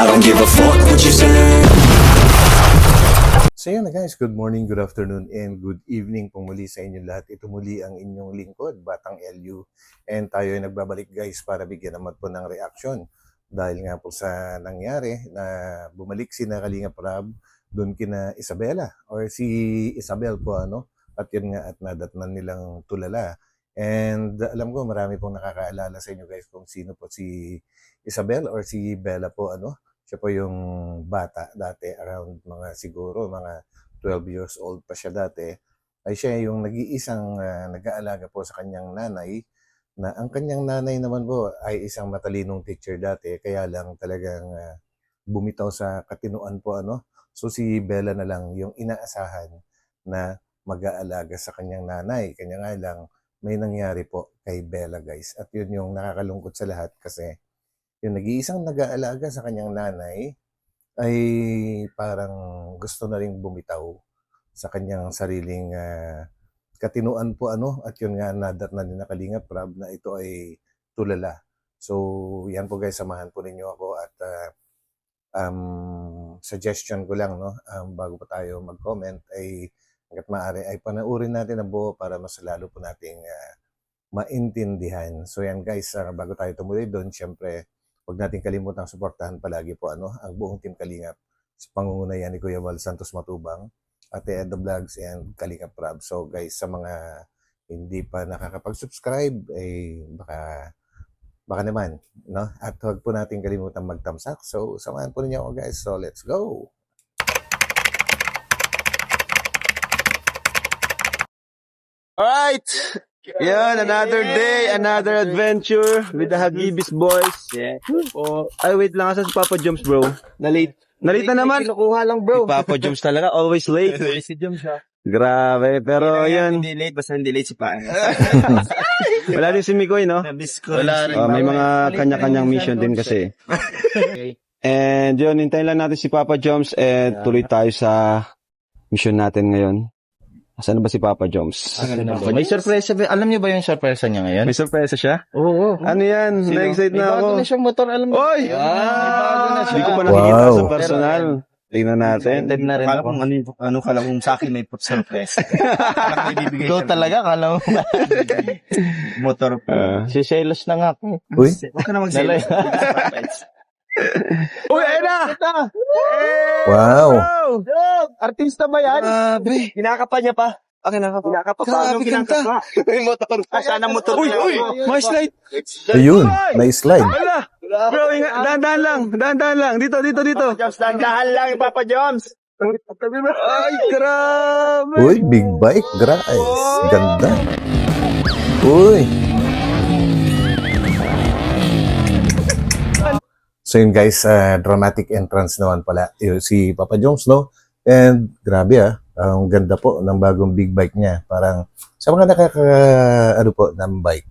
I don't give a fuck what you say. So yan na guys, good morning, good afternoon, and good evening po muli sa inyo lahat. Ito muli ang inyong lingkod, Batang LU. And tayo ay nagbabalik guys para bigyan naman po ng reaction. Dahil nga po sa nangyari na bumalik si Kalingap Rab doon kina Isabela or si Isabel po at yun nga at nadatnan nilang tulala. And alam ko marami pong nakakaalala sa inyo guys kung sino po si Isabel or si Bella po Siya po yung bata dati, around siguro mga 12 years old pa siya dati. Ay siya yung nag-iisang nag-aalaga po sa kanyang nanay, na ang kanyang nanay naman po ay isang matalinong teacher dati, kaya lang talagang bumitaw sa katinuan po So si Bella na lang yung inaasahan na mag-aalaga sa kanyang nanay. Kanya nga lang may nangyari po kay Bella guys. At yun yung nakakalungkot sa lahat kasi yung nag-iisang nag-aalaga sa kanyang nanay ay parang gusto na ring bumitaw sa kanyang sariling katinuan po at yun nga nadatnan din na Kalingap Rab na ito ay tulala. So yan po guys, samahan po ninyo ako at suggestion ko lang bago pa tayo mag-comment ay hanggat maaari ay panoorin natin ang buo para mas lalo po nating maintindihan. So yan guys, bago tayo tumuloy doon, syempre huwag natin kalimutang suportahan palagi po ang buong Team Kalingap sa pangungunayan ni Kuya Val Santos Matubang, Ate Edna Vlogs, and Kalingap Rab. So guys, sa mga hindi pa nakakapag-subscribe, baka naman, At huwag po natin kalimutang mag-thumbs up. So samahan po ninyo ako guys. So let's go! Alright! Yan, another day, another adventure with the Hagibis boys. Yeah. Oh, ay, wait lang, asan si Papa Joms, bro? Na-late. Nalate na naman. Kinukuha lang, bro. Si Papa Joms talaga, always late. Si Jom siya. Grabe, pero yan. Hindi late, basta hindi late si Paan. Wala din si Mikoy, no? Wala rin. May mga kanya-kanyang mission din kasi. And yun, hintayin lang natin si Papa Joms and tuloy tayo sa mission natin ngayon. Asan na ba si Papa Joms? May surprise. Alam niyo ba yung surprise niya ngayon? May sorpresa siya? Oo. Ano yan? Na-excite na ako. Bago na siyang motor, alam mo. Oy! Bago na siya. Hindi ko pa nakikita Wow. sa personal. Tingnan natin. Excited na rin Kala ako. kung ano kala kung sa akin may surprise. Ikaw talaga, kala mo. Motor po. Si Selos na nga ako. Uy, Huwag ka na mag-sales. Uy, ayun na! wow! Artista ba yan? Grabe. Kinakapa niya pa. Kinakapa pa. Grabe kanta. May motor. Sana motor. Uy! May slide! Ayun, na-slide. Ala! Bro, dahan-dahan lang. Dito. Joms, dandahan lang, Papa Joms. Ay, grabe! Uy, big bike, guys. Ganda. Uy. So yun guys, dramatic entrance naman pala yung si Papa Jones, And grabe ang ganda po ng bagong big bike niya. Parang sa mga ng bike,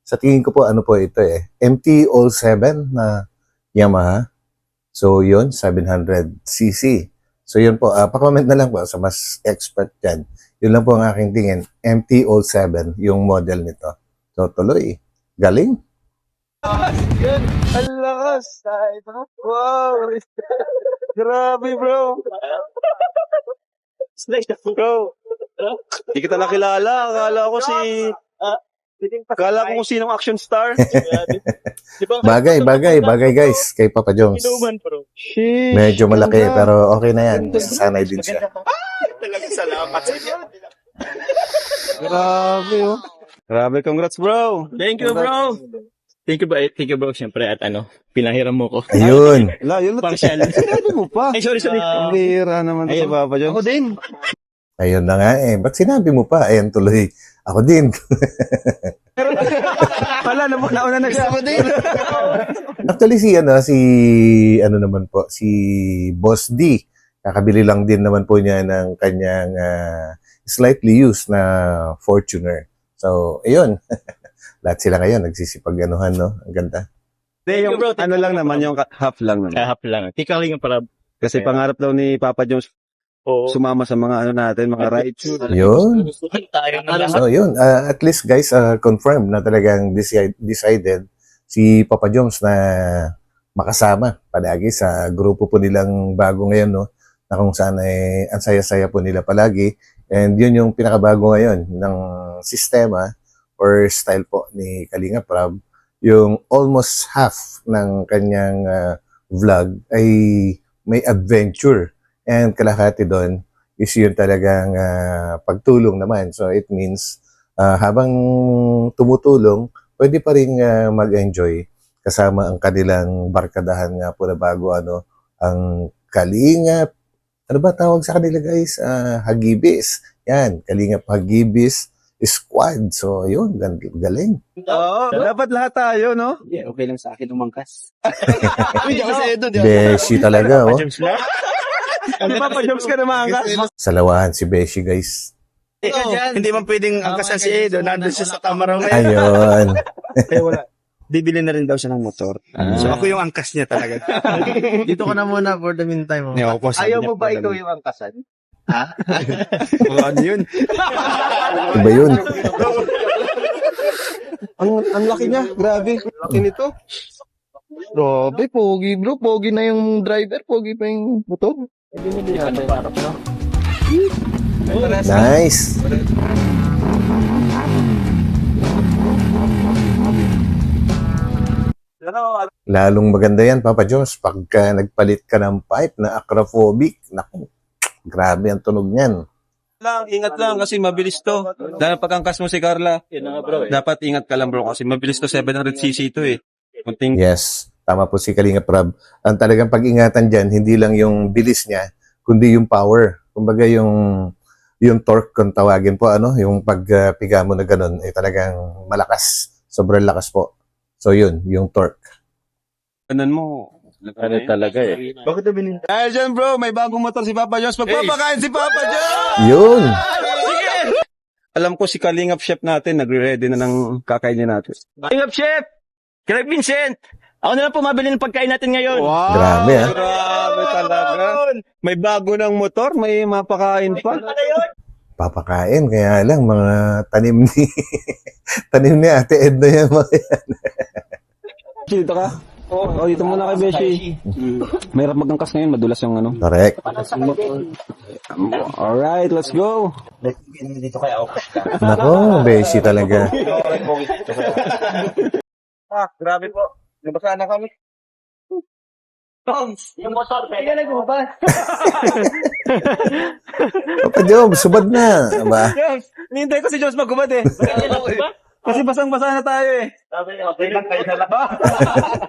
sa tingin ko po po ito MT-07 na Yamaha. So yun, 700cc. So yun po, pa-comment na lang po sa mas expert dyan. Yun lang po ang aking tingin, MT-07 yung model nito. So tuloy, galing. Ang lakas. Wow. Grabe, bro. Bro. Hindi kita nakilala. Akala ko kung sinong action star. Bagay guys, kay Papa Jones. Sheesh. Medyo malaki pero okay na yan. Sanay din siya. Talagang salamat sa inyo. Grabe, Grabe, congrats, bro. Thank you, bro. Thank you, bro. Siyempre, at pinahiram mo ko. Ayun. Yun Partial. Sinabi mo pa. Ay, sorry. Ang bihira naman to Ayun. sa Papa Jones. Ako din. Ayun na nga Ba't sinabi mo pa? Ayan tuloy. Ako din. Wala, nauna na siya. Ako din. Actually si Boss D. Kakabili lang din naman po niya ng kanyang slightly used na Fortuner. So, ayun. Lahat sila ngayon nagsisipag-anuhan, Ang ganda. Yung bro. ano lang naman, yung half lang naman. Kahap lang. Tikaling para. Kasi pangarap daw ni Papa Jones Oo. sumama sa mga natin, mga rides. Yun. Tayo na lang. So, yun. At least, guys, confirmed na talagang decided si Papa Jones na makasama palagi sa grupo po nilang bago ngayon, no? Na kung saan ay ang saya-saya po nila palagi. And yun yung pinakabago ngayon ng sistema or style po ni Kalinga Prab. Yung almost half ng kanyang vlog ay may adventure. And kalahati doon is yun talagang pagtulong naman. So it means habang tumutulong, pwede pa rin mag-enjoy kasama ang kanilang barkadahan nga po na bago, ang Kalingap. Ano ba tawag sa kanila, guys? Hagibis. Yan, Kalingap Hagibis Squad. So, yun, galing. Oo, dapat lahat tayo, no? Yeah, okay lang sa akin umangkas. Hindi ako sa Edo. Beshi talaga, oh. James lang. Hindi Papa Joms ka naman ka. Salawahan si Beshi, guys. Hindi man pwedeng angkasan si Edo. Nandun siya sa Tamaraw ngayon. Ayun. Kaya wala. Bibili na rin daw siya ng motor. So ako yung angkas niya talaga. Dito ka na muna for the meantime. Oh. Yeah, Ayaw mo ba ikaw yung angkasan? Ano yun? Iba yun. Ang laki niya, grabe. Laki nito. Grabe, pogi bro. Pogi na yung driver. Pogi pa yung motor. Nice. Lalong maganda yan, Papa Jones, pagka nagpalit ka ng pipe na acrophobic. Naku, grabe ang tunog niyan. Ingat lang kasi mabilis to. Dahil pagkangkas mo si Carla, dapat ingat ka lang bro kasi mabilis to, 700cc to eh. Kunting Yes, tama po si Kalinga Prab. Ang talagang pag-ingatan dyan, hindi lang yung bilis niya, kundi yung power. Kumbaga yung torque kung tawagin po, yung pagpiga mo na ganun, ay talagang malakas. Sobrang lakas po. So yun, yung torque. kanan mo. Ano talaga eh. Bakit na binili? Dahil dyan bro, may bagong motor si Papa Jones. Magpapakain si Papa Jones! Yun! Alam ko si Kalingap Chef natin, nagre-ready na ng kakainin natin. Kalingap Chef! Craig Vincent! Ako na lang po mabili ng pagkain natin ngayon. Wow! Grabe, ah. Grabe talaga. May bago ng motor, may mapakain pa. Papakain, kaya lang mga tanim ni tanim ni Ate Edna yan. Dito ka? Oo, dito muna kay Beshi. Mahirap magangkas ngayon, madulas yung ano. Correct. Alright, let's go. Dito kaya ako. Nako, Beshi talaga. Grabe po. Nabasa na kami. Yung motor, pwede na gumabas. Papa Job, subad na. Aba, Nihintay ko si Jones magkubad eh. Kasi basang-basa na tayo eh. Sabi niya, okay lang kayo sa labas.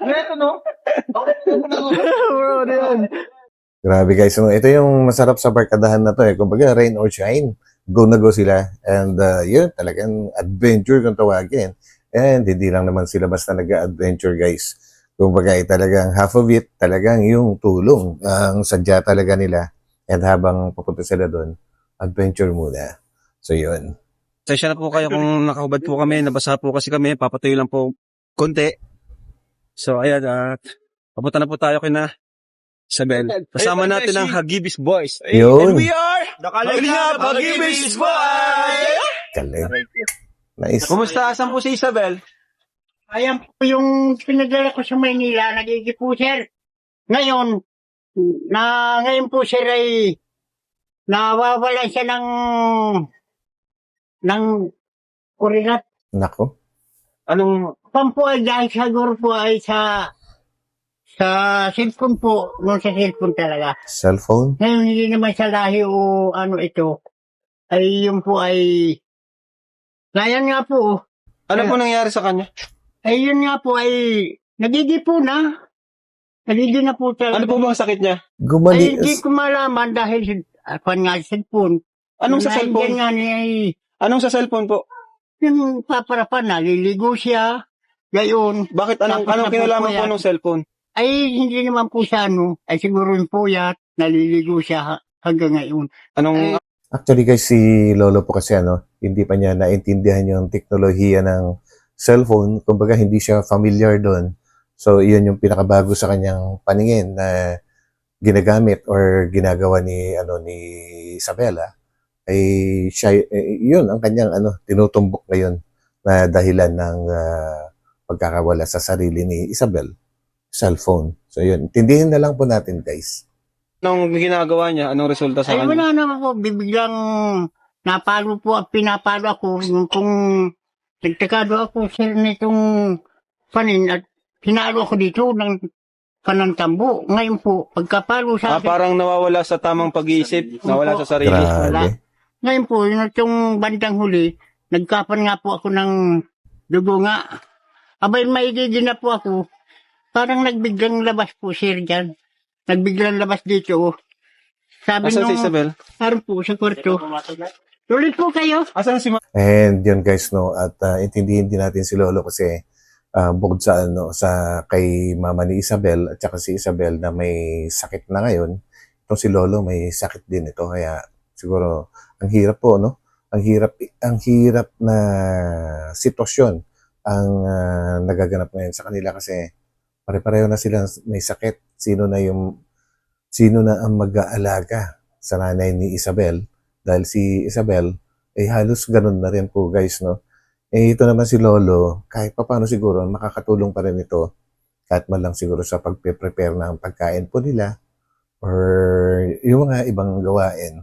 Ito no? Bro, ano yan? grabe guys. Ito yung masarap sa barkadahan na to eh. Kumbaga, rain or shine. Go na go sila. And yun, talagang adventure kung tawagin. And hindi lang naman sila basta nag-adventure guys. Kumbaga, talagang half of it, talagang yung tulong. Ang sadya talaga nila. And habang papunta sila doon, adventure muna. So yun. Sesya na po kayo kung nakahubad po kami, nabasa po kasi kami, papatuyo lang po konti. So ayan, papunta na po tayo kina Isabel. Kasama natin ang Hagibis Boys. Yun. And we are the Kalingap Hagibis Boys! Galing. Nice. Kumusta? Asan po si Isabel? Ayan po yung pinadala ko sa Maynila, nagiging po sir. Ngayon po sir ay nawawalan siya ng kurinat. Nako. Anong, Pampo ay dahil siguro po ay sa cellphone po, nung sa cellphone talaga. Cellphone? Ngayon hindi naman sa lahi o ano ito, ay yun po ay, ngayon nga po, ano po nangyari sa kanya? ay yun nga po ay, nagigipon na. Nagiging na po talaga. Ano po bang sakit niya? Ay, Gumali. hindi ko malaman dahil nga sa cellphone. Anong sa Nandyan cellphone? nga niya ay, Anong sa cellphone po? yung paparapan, naliligo siya. Gayon. Bakit? Anong Tapos kinalaman po napupuyat. ng cellphone? Ay, hindi naman po siya, ay siguro yung puyat, naliligo siya hanggang ngayon. Anong, Actually guys, si Lolo po kasi hindi pa niya naintindihan yung teknolohiya ng cellphone. Kumbaga hindi siya familiar doon. So iyon yung pinakabago sa kanyang paningin na ginagamit or ginagawa ni Isabela. Ay siya, yun ang kanyang tinutumbok ngayon na dahilan ng pagkakawala sa sarili ni Isabel. cellphone. So yun, intindihin na lang po natin guys. Anong ginagawa niya? Anong resulta sa Ay, kanya? wala naman po. Bibiglang napalo po at pinapalo ako. Yung kung nagtakado ako sir nitong panin at pinalo ako dito ng panantambo. Ngayon po, pagkapalo sa akin, Parang nawawala sa tamang pag-iisip, nawala sa sarili. Grabe. ngayon po, yung bandang huli, nagkapan nga po ako ng dugo nga. Abay, maigigin na po ako. Parang nagbiglang labas po sir dyan. Nagbiglang labas dito. Sabi Asan si nung, Isabel? parang po sa kwarto. Tuloy po kayo. Asan si And yun guys, no, at intindihin din natin si Lolo kasi bukod sa kay mama ni Isabel at saka si Isabel na may sakit na ngayon, itong si Lolo may sakit din ito, kaya siguro ang hirap po, no? Ang hirap na sitwasyon ang nagaganap ngayon sa kanila kasi pare-pareho na sila may sakit. Sino na ang mag-aalaga sa nanay ni Isabel? Dahil si Isabel ay halos ganun na rin po guys, no? Ito naman si Lolo, kahit papaano siguro makakatulong pa rin ito kahit man lang siguro sa pagpe-prepare ng pagkain po nila or yung mga ibang gawain.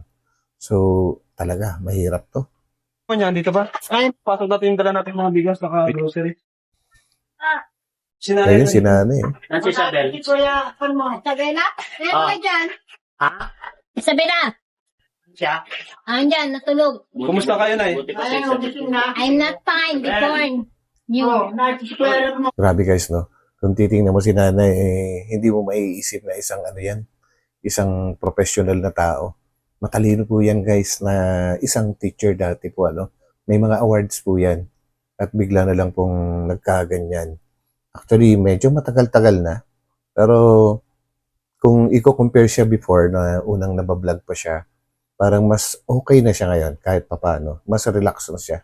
So, talaga, mahirap to. niya? Dito ba? Ay, Pasok natin yung dala natin mga bigas, naka-grocery. Ayun, si nanay. Nancy Isabel. Si Kuya, ano mo? Isabela? Meron Ah. ka dyan? Ha? Isabela? Siya? Andyan, natulog. Kumusta kayo, Nay? Buti pa si Ay, Isabel. gising na. I'm not fine before you. Oh, natiskwera mo. Grabe guys, no? Kung titingnan mo si nanay, hindi mo maiisip na isang professional na tao. Matalino po yan guys na isang teacher dati po, May mga awards po yan. At bigla na lang pong nagkaganyan. Actually, medyo matagal-tagal na. Pero kung i-compare siya before na unang nabablog pa siya, parang mas okay na siya ngayon kahit papaano. Mas relax na siya.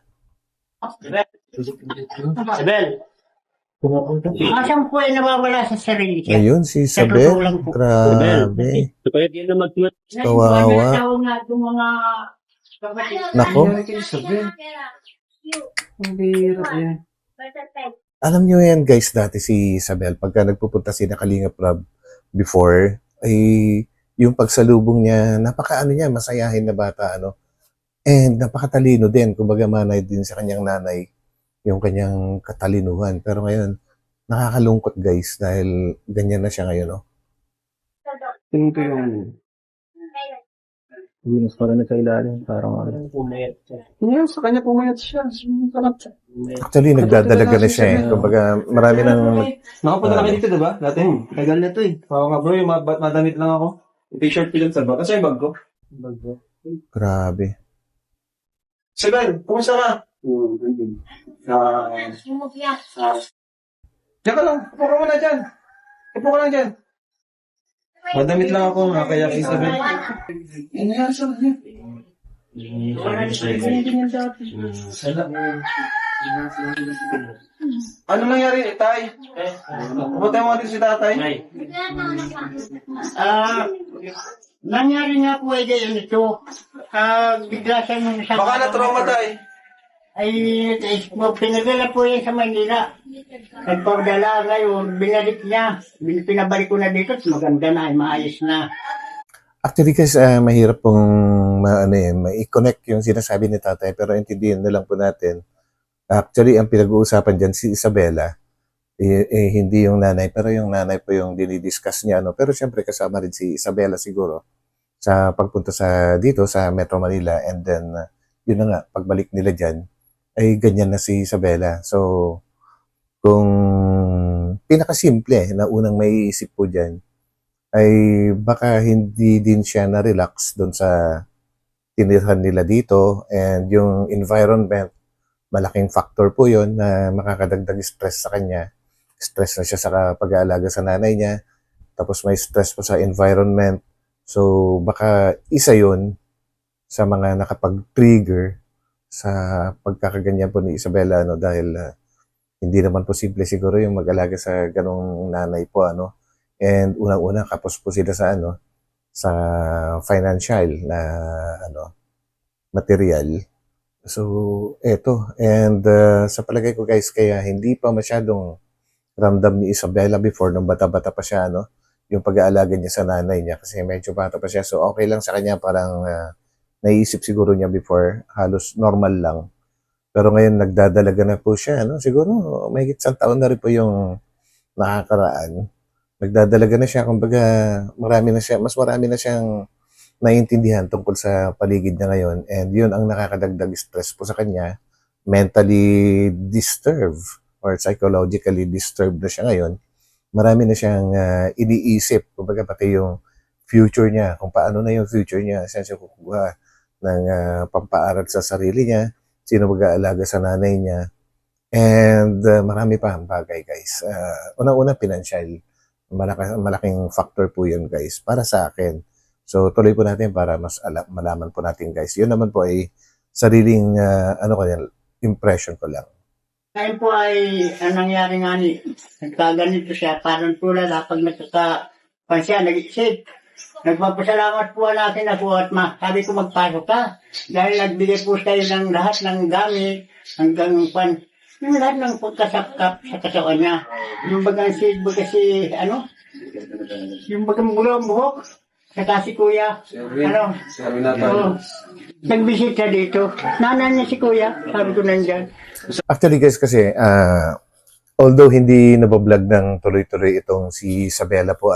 Isabel. Asan po ay nawawala sa sarili siya? Ngayon, si Sa Isabel, totoo lang po. grabe. Kaya di na mag-tumat. Kawawa. Tawag nga itong mga kapatid. Nako. Alam niyo yan guys, dati si Isabel, pagka nagpupunta si Kalingap Rob before, ay yung pagsalubong niya, masayahin na bata, And napakatalino din, kumbaga manay din sa kanyang nanay, yung kanyang katalinuhan. Pero ngayon, nakakalungkot guys, dahil ganyan na siya ngayon, Tingin ko yung Venus para na sa ilalim. Parang Pumayat. Ngayon, sa kanya pumayat siya. Actually, nagdadalaga na siya eh. Kumbaga, marami nang Nakapunta na kayo dito, diba? Dati, tagal na to eh. Oo nga bro, yung madamit lang ako. Yung t-shirt ko dyan sa bag. Kasi yung bag ko. grabe. Sibel, kumusta ka? Diyan ka lang. Upo ka muna dyan. Upo ka lang dyan. Madamit lang ako, kaya kay Isabel. Ano nangyari sa kanya? Ano nangyari, Tay? Pupunta mo natin si Tatay. Nangyari nga po ay ganyan ito. Bigla siya nung sa... Baka na-trauma, Tay. Ay, pinadala po yan sa Manila. Nagpagdala ngayon, binalik niya. Pinabalik ko na dito, maganda na, maayos na. Actually guys, mahirap pong ma-connect yung sinasabi ni tatay, pero intindihin na lang po natin. Actually, ang pinag-uusapan dyan si Isabela, hindi yung nanay, pero yung nanay po yung dinidiscuss niya. Pero syempre kasama rin si Isabela siguro sa pagpunta dito sa Metro Manila, and then yun na nga, pagbalik nila dyan, ay ganyan na si Isabela. So, kung pinakasimple na unang maiisip po dyan, ay baka hindi din siya na-relax doon sa tinirhan nila dito, and yung environment, malaking factor po yon na makakadagdag stress sa kanya. Stress na siya sa pag-aalaga sa nanay niya, tapos may stress pa sa environment. So, baka isa yon sa mga nakapag-trigger sa pagkakaganyan po ni Isabela, dahil hindi naman posible siguro yung mag-alaga sa ganong nanay po, And unang-una, kapos po sila sa sa financial na material. So, eto. And sa palagay ko guys, kaya hindi pa masyadong ramdam ni Isabela before nung bata-bata pa siya, no? Yung pag-aalaga niya sa nanay niya kasi medyo bata pa siya. So, okay lang sa kanya. Parang naiisip siguro niya before, halos normal lang. Pero ngayon, nagdadalaga na po siya, no? Siguro, may isang taon na rin po yung nakakaraan. Nagdadalaga na siya. Kumbaga, mas marami na siyang naiintindihan tungkol sa paligid niya ngayon. And yun ang nakakadagdag stress po sa kanya. Mentally disturbed or psychologically disturbed na siya ngayon. Marami na siyang iniisip. Kumbaga pati yung future niya, kung paano na yung future niya, saan siya kukuha ng pampaaral sa sarili niya, sino mag-aalaga sa nanay niya, and marami pa ang bagay, guys. Unang-una, financial. Malaking factor po yun, guys, para sa akin. So, tuloy po natin para mas malaman po natin, guys. Yun naman po ay sariling, impression ko lang. Ngayon po ay, ang nangyari nga ni, nagkaganito siya, parang tulad pag nagkakapan siya, nag-isip. Nagpapasalamat po natin ako at sabi ko magpasok ka. Dahil nagbigay po tayo ng lahat ng gamit, hanggang yung lahat ng pagkasapkap sa katawan niya. Yung bagang yung bagang bulang buhok, saka si kuya, nagbisita dito. Nanay niya si kuya, sabi ko nandyan. Actually, guys, kasi, although hindi nabablog ng tuloy-tuloy itong si Isabela po,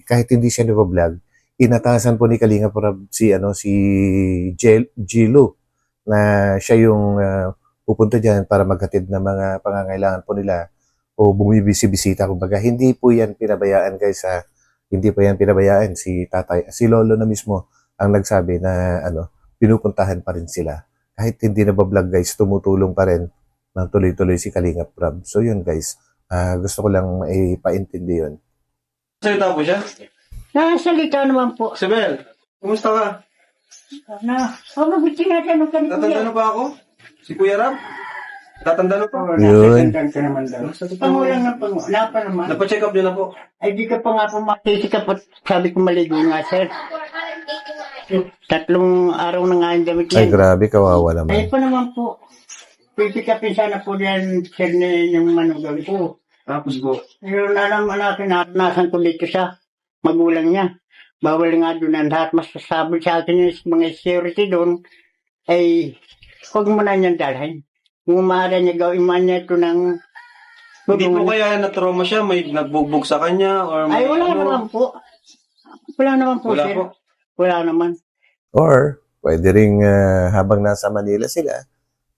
kahit hindi siya nabablog, inatasan po ni Kalinga Prab si Jilu na siya yung pupunta dyan para maghatid ng mga pangangailangan po nila o bumibisi-bisita. Kumbaga, hindi po yan pinabayaan, guys. Hindi po yan pinabayaan. Si tatay, si lolo na mismo ang nagsabi na pinupuntahan pa rin sila. Kahit hindi nabablog, guys, tumutulong pa rin ng tuloy-tuloy si Kalinga Prab. So yun, guys, gusto ko lang maipaintindi yun. Salita po siya? Nasalita naman po. Isabel, kumusta ka? Mabuti natin ang kanila. Tatanda pa ako? Si Kuya Ram? Tatanda pa? Yun. Ka naman daw. Pangulang na pangulang. Napa naman. Napacheck up niyo na po. Ay, di ka pa nga po makisikap at sabi ko maligo nga, sir. 3 araw na nga yung damit Ay, niya. grabe, kawawa Ay, naman. pa naman po. Pisikapin sana po yan, sir, yung manugang ko. Tapos po. Pero nalaman natin, naranasan ko dito sa magulang niya. Bawal nga doon ang lahat. Mas sasabi sa akin yung mga security doon, ay huwag mo na niyan dalhin. Kung maaari niya gawin man niya ito ng... Hindi po kaya na-trauma siya? May nagbugbog sa kanya? Or may Ay, wala naman po. Wala naman po, Wala sir. po. Wala naman. Or, pwede rin habang nasa Manila sila,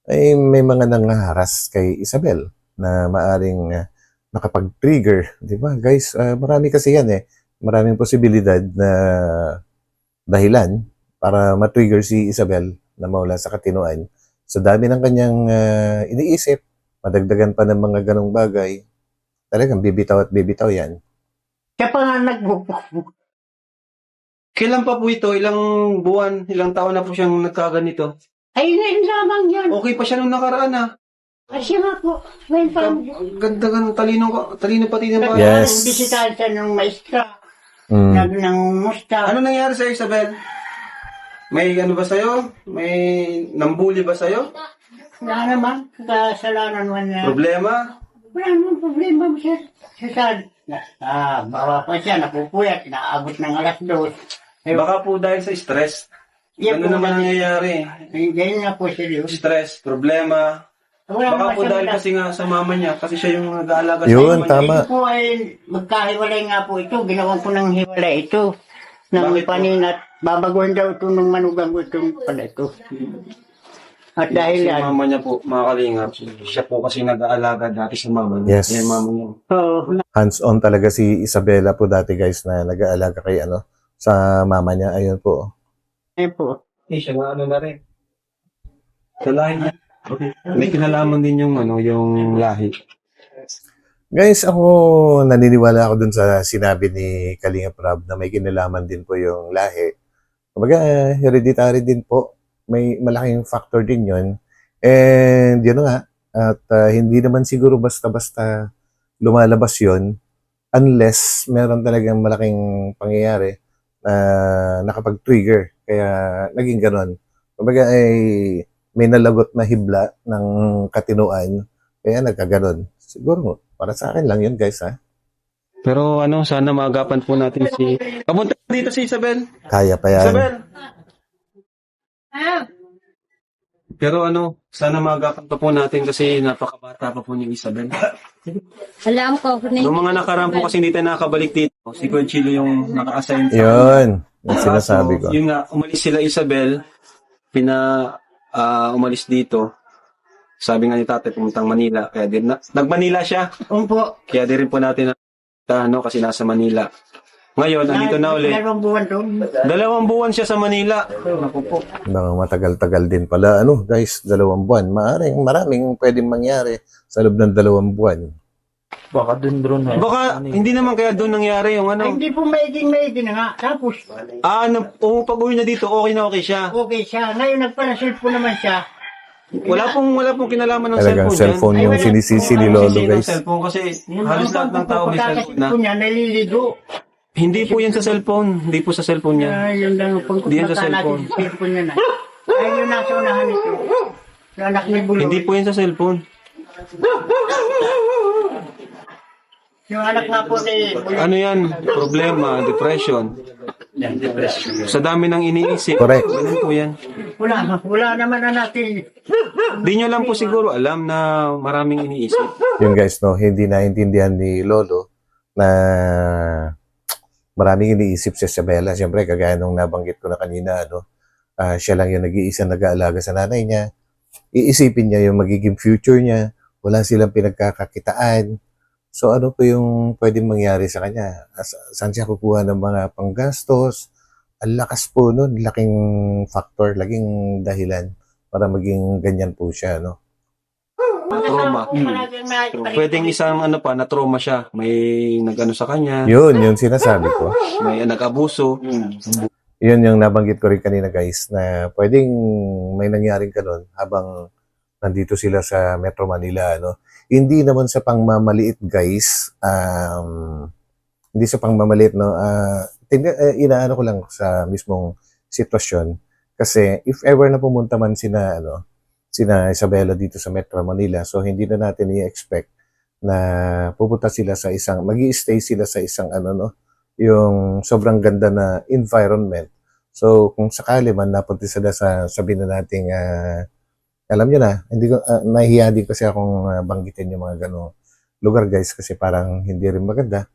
ay may mga nangaharas kay Isabel na maaring nakapag-trigger. Di ba, guys? Marami kasi yan Maraming posibilidad na dahilan para ma-trigger si Isabel na mawala sa katinuan. Sa dami ng kanyang iniisip, madagdagan pa ng mga ganong bagay, talagang bibitaw at bibitaw yan. Kaya pa nga nagbubuk. Kailan pa po ito? Ilang buwan, ilang taon na po siyang nagkaganito? Ay, ngayon lamang yan. Okay pa siya nung nakaraan Ay, siya nga po. Ngayon pa. Ganda ka, talino pati ng Yes. Bisitahan siya ng maestra. Mm. Ng musta. Ano nangyari sa'yo, Isabel? May ano ba sa'yo? May nambuli ba sa'yo? Wala naman. Kasalanan naman niya. Problema? Wala naman problema, sir. Sasad. Bawa pa siya. Napupuyat. Naabot ng alas 2. Baka po dahil sa stress. Ano naman nangyayari? Ganyan nga po, serious. Stress, problema. Wala Baka naman po siya dahil wala. kasi nga sa mama niya, kasi siya yung nag-aalaga sa Yun, mama niya. tama. Ito po ay magkahiwalay nga po ito. Ginawan ko ng hiwalay ito. Ng Bakit po? paninat. Babaguhin daw ito ng manugang ko itong pala ito. At dahil Si yan. mama niya po, mga kalingap, siya po kasi nag-aalaga dati sa mama niya. Yes. Yan, mama niya. Oo. Hands-on talaga si Isabela po dati, guys, na nag-aalaga kay sa mama niya. Ayun po. Ayun po. Siya nga ano na rin. Sa lahi niya. Okay. May kinalaman din yung yung lahi. Guys, ako naniniwala ako dun sa sinabi ni Kalinga Prab na may kinalaman din po yung lahi. Kumbaga, hereditary din po. May malaking factor din yun. And yun nga, at hindi naman siguro basta-basta lumalabas yun unless meron talagang malaking pangyayari na nakapag-trigger. Kaya naging ganon. Kumbaga ay may nalagot na hibla ng katinuan. Kaya nagkaganon. Siguro Para sa akin lang yun, guys, ha? Pero ano, sana maagapan po natin si... Papunta dito si Isabel. Kaya pa yan. Isabel! Ah, Pero ano, sana maagapan pa po natin kasi napakabata pa po ni Isabel. alam ko. Noong mga nakaraan po kasi hindi tayo nakakabalik dito. Si Conchilo yung naka-assign sa Yun. Yung sinasabi ko. Kaso, yun nga, umalis sila Isabel, umalis dito. Sabi nga ni tatay, pumuntang Manila. Kaya din nag-Manila siya. Opo. Kaya di rin po natin kasi nasa Manila. Ngayon, andito na ulit. 2 buwan doon. 2 buwan siya sa Manila. Naku po. Baka matagal-tagal din pala. Ano, guys, 2 buwan. Maraming pwedeng mangyari sa loob ng 2 buwan. Baka dun bro na. Baka, hindi naman kaya doon nangyari yung Ay, ano. hindi po maiging na nga. Tapos, Pag-uwi na dito, okay na okay siya. okay siya. Ngayon, nagparasil po naman siya. Wala pong kinalaman ng Talagang cellphone cellphone yan. yung sinisisi ni Lolo, Sisisi ng guys. cellphone kasi halos lahat ng tao may cellphone na. po niya, naliligo. Hindi po yan sa cellphone. Hindi po sa cellphone yan. Yun lang po. Hindi yan sa cellphone. Cellphone niya na. Ay, yung nasa unahan nito. Yung anak ni Bulo. Hindi po yan sa cellphone. Yung anak nga po ni Bulo. Ano yan? Problema, depression. Sa dami ng iniisip. Correct. Ganun po yan. Wala naman na natin. Di nyo lang po siguro alam na maraming iniisip. Yung guys, no, hindi naintindihan ni Lolo na maraming iniisip si Isabela. Siyempre, kagaya nung nabanggit ko na kanina, siya lang yung nag-iisa nag-aalaga sa nanay niya. Iisipin niya yung magiging future niya. Wala silang pinagkakakitaan. So, ano po yung pwedeng mangyari sa kanya? Saan siya kukuha ng mga panggastos? Ang lakas po nun, laking factor, laking dahilan para maging ganyan po siya, no? Trauma. Pwedeng isang na trauma siya. May nag-ano sa kanya. Yun, yung sinasabi ko. May nag-abuso. Yun yung nabanggit ko rin kanina, guys, na pwedeng may nangyaring ganun habang nandito sila sa Metro Manila, no? Hindi naman sa pangmamaliit, guys. Hindi sa pangmamaliit, no? Inaano ko lang sa mismong sitwasyon. Kasi if ever na pumunta man sina Isabela dito sa Metro Manila, so hindi na natin i-expect na pupunta sila sa magi-stay sila sa isang yung sobrang ganda na environment. So kung sakali man napunta sila sabihin na nating alam nyo na, hindi ko nahihiya din kasi akong banggitin yung mga ganong lugar, guys, kasi parang hindi rin maganda.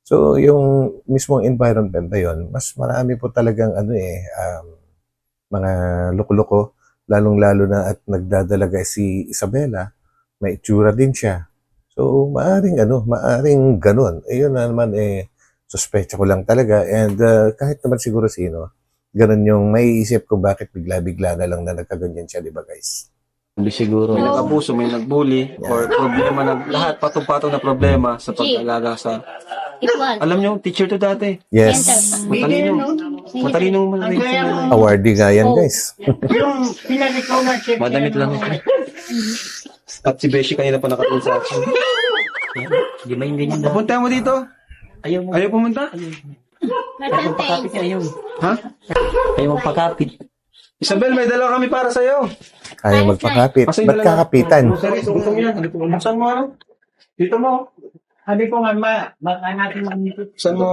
So yung mismong environment na yun, mas marami po talagang mga loko-loko, lalong-lalo na at nagdadalaga si Isabela, may itsura din siya. So, maaring ganun. Yun na naman, suspecha ko lang talaga. And kahit naman siguro sino, ganun yung maiisip ko bakit bigla-bigla na lang na nagkaganyan siya, di ba, guys? Siguro. May nag-abuso, may nag-bully, or problema lahat, patong-patong na problema sa pag-alaga sa... equal. Alam nyo, teacher to dati. Yes. Matalino. Awardee nga yan, guys. Yung pinalikaw na siya. Madamit lang ito. At si Beshi kanina pa nakatingin sa akin. Di ba yung ganyan na? Papunta mo dito? Ayaw pumunta? Matantay. Ha? Ayaw magpakapit. Isabel, may dala kami para sa'yo. Ayaw magpakapit. Kasi Ba't kakapitan? Buksan yan. Buksan mo. Dito mo. Sabi ko nga, baka natin mag-nito. Buksan mo.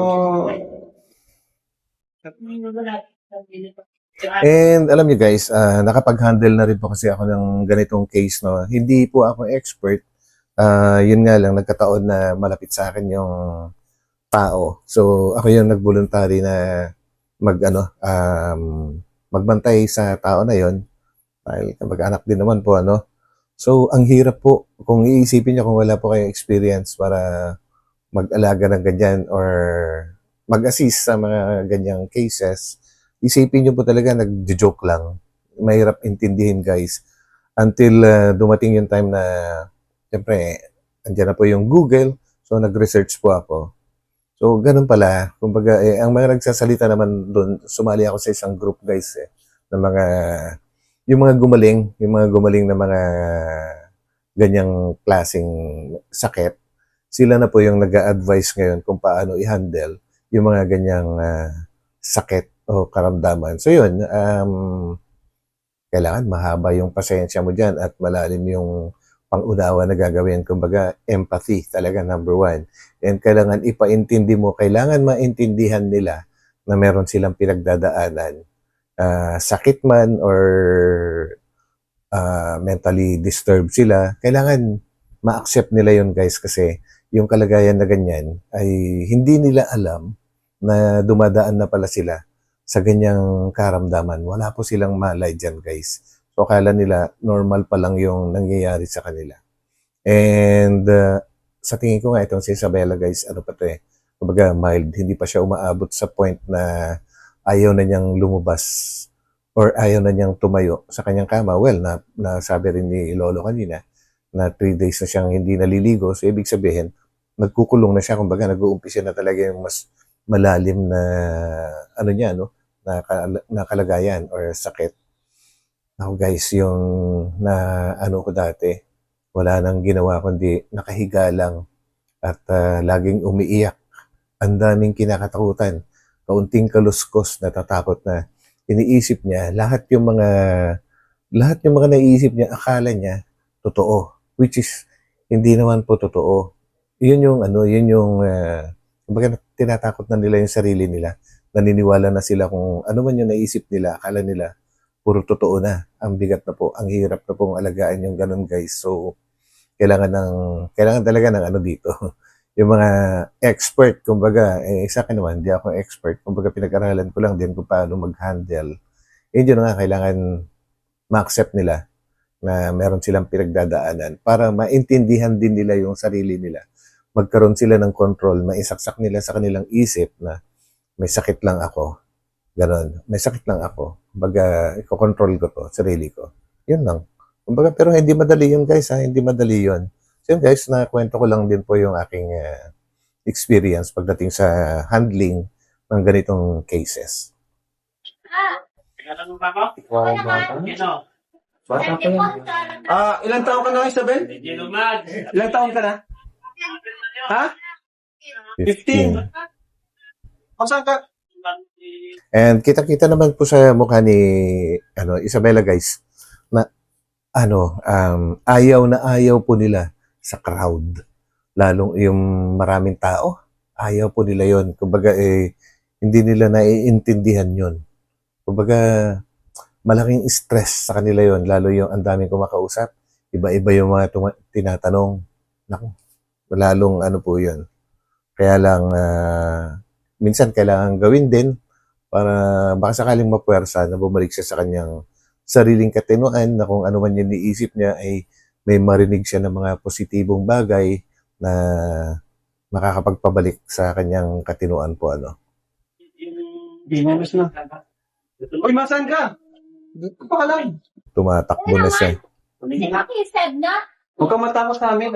And alam niyo, guys, nakapag-handle na rin po kasi ako ng ganitong case, no. Hindi po ako expert. Yun nga lang, nagkataon na malapit sa akin yung tao. So, ako yung nag-voluntary na magbantay sa tao na yon. Dahil kamag-anak din naman po, So, ang hirap po. Kung iisipin niyo kung wala po kayong experience para mag-alaga ng ganyan or mag-assist sa mga ganyang cases, isipin niyo po talaga nag-joke lang. Mahirap intindihin, guys. Until dumating yung time na, siyempre, andyan na po yung Google. So, nag-research po ako. So, ganun pala. Kumbaga, ang mga nagsasalita naman doon, sumali ako sa isang group, guys, ng yung mga gumaling na mga ganyang klaseng sakit, sila na po yung nag-a-advise ngayon kung paano i-handle yung mga ganyang sakit o karamdaman. So yun, kailangan mahaba yung pasensya mo dyan at malalim yung pang-unawa na gagawin. Kumbaga, empathy talaga, number one. And kailangan ipaintindi mo, kailangan maintindihan nila na meron silang pinagdadaanan. Sakit man or mentally disturbed sila, kailangan ma-accept nila yun guys kasi yung kalagayan na ganyan ay hindi nila alam na dumadaan na pala sila sa ganyang karamdaman. Wala po silang malay dyan guys. So akala nila normal pa lang yung nangyayari sa kanila. And sa tingin ko nga itong si Isabela guys, ano pa to eh, kumbaga mild, hindi pa siya umaabot sa point na ayaw na niyang lumabas or ayaw na niyang tumayo sa kanyang kama. Well, nasabi rin ni Lolo kanina na 3 days na siyang hindi naliligo. So, ibig sabihin, nagkukulong na siya. Kumbaga, nag-uumpisa na talaga yung mas malalim na, ano niya, no? Na kalagayan or sakit. Ako guys, yung na ano ko dati, wala nang ginawa kundi nakahiga lang at laging umiiyak. Ang daming kinakatakutan. Kaunting kaluskos, natatakot na. Iniisip niya, lahat yung mga naiisip niya, akala niya, totoo. Which is, hindi naman po totoo. Yun yung, kumbaga tinatakot na nila yung sarili nila. Naniniwala na sila kung ano man yung naisip nila, akala nila, puro totoo na. Ang bigat na po, ang hirap na pong alagaan yung ganun guys. So, kailangan talaga ng ano dito. Yung mga expert, kumbaga, sa akin naman, hindi ako expert. Kumbaga, pinag-aralan ko lang din kung paano mag-handle. Yun nga, kailangan ma-accept nila na meron silang pinagdadaanan para maintindihan din nila yung sarili nila. Magkaroon sila ng control, maisaksak nila sa kanilang isip na may sakit lang ako. Ganon, may sakit lang ako. Kumbaga, iko-control ko to, sarili ko. Yun lang. Kumbaga, pero hindi madali yun guys, ha? Hindi madali yun. So guys, nakwento ko lang din po yung aking experience pagdating sa handling ng ganitong cases. Bata pa yan. Ilang taon ka na, Isabel? Ilang taon ka na? Ha? 15. O saan ka? And kita-kita naman po sa mukha ni Isabela guys na ayaw na ayaw po nila sa crowd. Lalong yung maraming tao, ayaw po nila yon. Kumbaga hindi nila naiintindihan yon. Kumbaga malaking stress sa kanila yon, lalo yung ang daming kumakausap. Iba-iba yung mga tinatanong. Naku, lalong ano po yun. Kaya lang minsan kailangan gawin din para baka sakaling mapuwersa na bumalik siya sa kanyang sariling katinoan na kung ano man yung niisip niya ay may marinig siya ng mga positibong bagay na makakapagpabalik sa kanyang katinoan po Binabas na. Uy, masaan ka? Dito pa ka lang. tumatakbo na siya. Hindi ka kised na. Huwag kang matakot sa amin.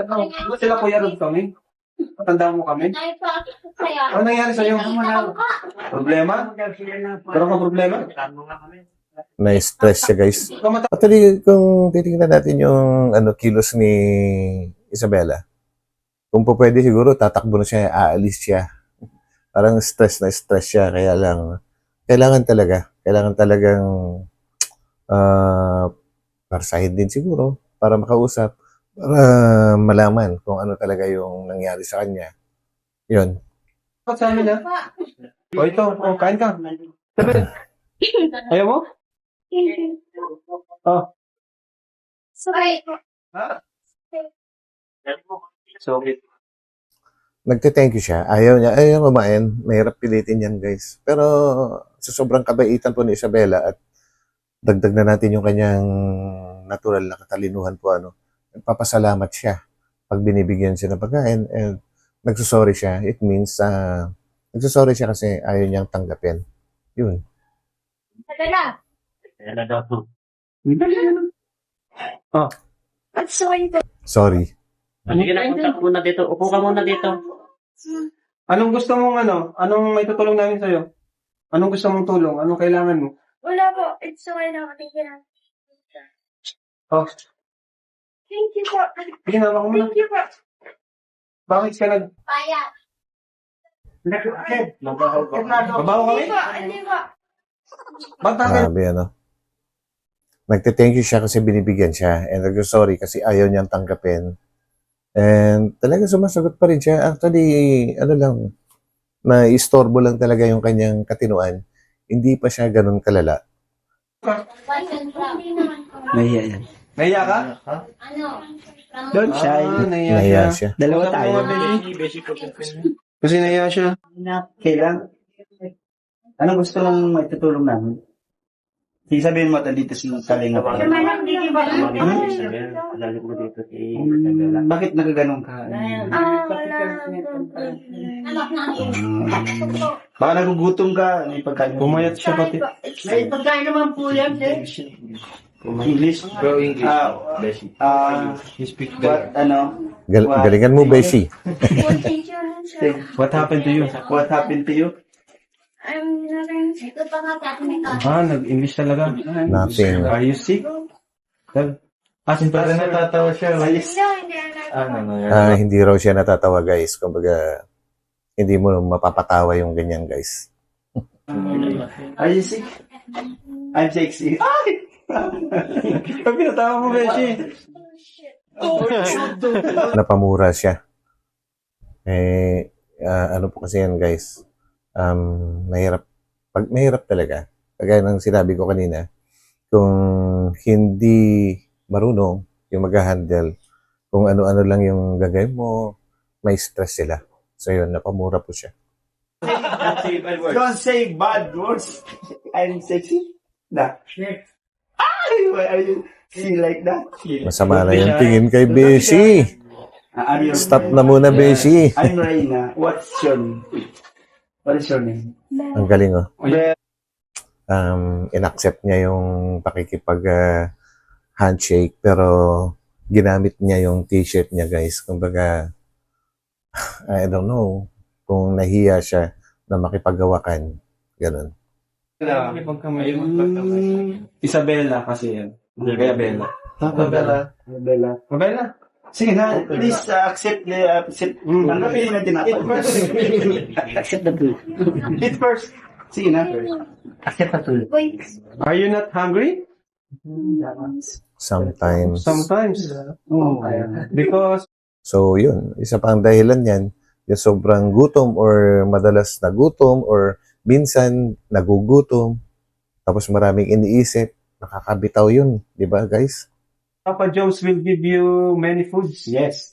Sila Kuya Rod kami. Matanda mo kami. Naipakit ko kaya. Ano nangyari sa'yo? Problema? Meron ka problema? Na-stress siya guys. Huwag kang matakot. Actually, kung titingnan natin yung kilos ni Isabela, kung po pwede siguro tatakbo na siya, aalis siya. Parang stress na stress siya. Kaya lang, kailangan talagang parsahin din siguro para makausap, para malaman kung ano talaga yung nangyari sa kanya. Yun. Sa amin ha? O ito, kain ka. Sabi, ayaw mo? Oh. Sorry. Ha? So, Nagte-thank you siya. Ayaw kumain. Mahirap pilitin yan, guys. Pero sa sobrang kabaitan po ni Isabela at dagdag na natin yung kanyang natural na katalinuhan po, nagpapasalamat siya pag binibigyan siya ng pagkain and nagsusorry siya. It means, nagsusorry siya kasi ayaw niyang tanggapin. Yun. Nadala. Oh. At sorry. Sorry. Sige na, punta ka muna dito. Upo ka muna dito. Anong gusto mong Anong may tutulong namin sa'yo? Anong gusto mong tulong? Anong kailangan mo? Wala po. It's okay na. Thank you na. Oh, Thank you po. sige na, ako muna. Thank you po. Bakit ka Paya. Babaho kami? Hindi po. Hindi po. Ba't namin? Grabe, Nagte-thank you siya kasi binibigyan siya. And nag-sorry kasi ayaw niyang tanggapin. And talaga sumasagot pa rin siya. Actually, ano lang, na-istorbo lang talaga yung kanyang katinuan. Hindi pa siya ganun kalala. Nahiya yan. Nahiya ka? Don't shy. Nahiya siya. Dalawa tayo. Kasi nahiya siya. Kailan? Anong gusto mong maitutulong namin? Sige, sabihin mo, dito sa kalinga pa. Bakit nagaganon ka? Baka nagugutom ka. May pagkain. Pumayat siya pati. May pagkain naman po yan, eh. English? Bro, English. What, ano? Galingan mo, Beshi. What happened to you? What happened to you? I'm learning. Nag-English talaga. Nothing. Are you sick? Parang natatawa siya. No, hindi. Hindi raw siya natatawa, guys. Kumbaga, hindi mo mapapatawa yung ganyan, guys. Are you sick? I'm sexy. Ay! Pag pinatawa mo, Beshi. Napamura siya. Ano po kasi yan, guys. Mahirap talaga. Kagaya ng sinabi ko kanina, kung hindi marunong yung mag-handle, kung ano-ano lang yung gagawin mo, may stress sila. So yun, napamura po siya. Don't say bad words. I'm sexy. Nah. Ay, why are you see like that? Masama na yung tingin kay Beshi. I'm your Stop na muna, Beshi. I'm Reina. What's your name? What is your name? Ang galing, oh. In-accept niya yung handshake, pero ginamit niya yung t-shirt niya, guys. Kumbaga, I don't know kung nahiya siya na makipaggawakan. Ganun. Isabella kasi yan. Kaya Bella. Bella. Sige na, please accept the tanggapin na tinatawag. Accept the food. Eat first. Sige na. Accept the food. Wait. Are you not hungry? Sometimes. Oh, Because So, yun. Isa pang dahilan yan, yung sobrang gutom or madalas nagutom or minsan nagugutom. Tapos maraming iniisip. Nakakabitaw yun. Di ba, guys? Papa Jones will give you many foods. yes.